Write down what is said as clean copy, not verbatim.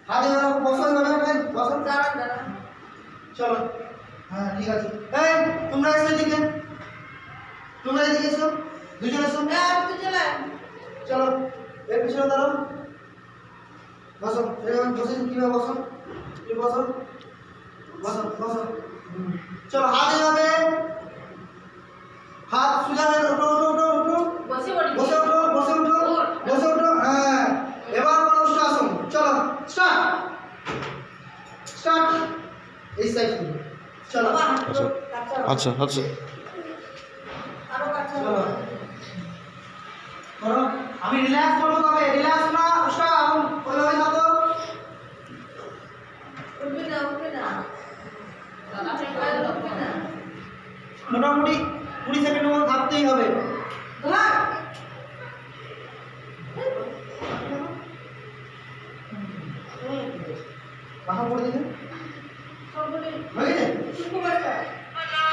হাত এভাবে বসো, এভাবে ভাই বসো। দাঁড়ান দাঁড়ান। চলো, হ্যাঁ ঠিক আছে। এই তোমরা এসো এদিকে, তোমরা এদিকে এসো, দুজন এসো। আর তুই চলে আয়। চলো এর পিছনে দাঁড়াও, বসো। এভাবে বসে কিভাবে বসো, তুমি বসো, বসো বসো। চলো হাত এভাবে, হাত সোজা হয়ে ওঠো ওঠো ওঠো ওঠো, বসে পড়ি। বসে ওঠো বসে ওঠো বসে ওঠো। হ্যাঁ এবার আসন। চলো স্টার্ট স্টার্ট। এই সাইড চলো। বাবা, হাঁটু কাটতে হবে। আচ্ছা আচ্ছা আরো কাটতে চলো হবে। করো। আমি রিল্যাক্স করবো, তবে রিল্যাক্স না উস্কা এখন ওইভাবে থাকো। উঠবি না, উঠবি না। দাদা ফেলে উঠবি না। মোটামুটি 20 সেকেন্ডের মধ্যে থাকতেই হবে। হ্যাঁ মাথা পড়ে দিকে সবগুলি হয়ে গেছে।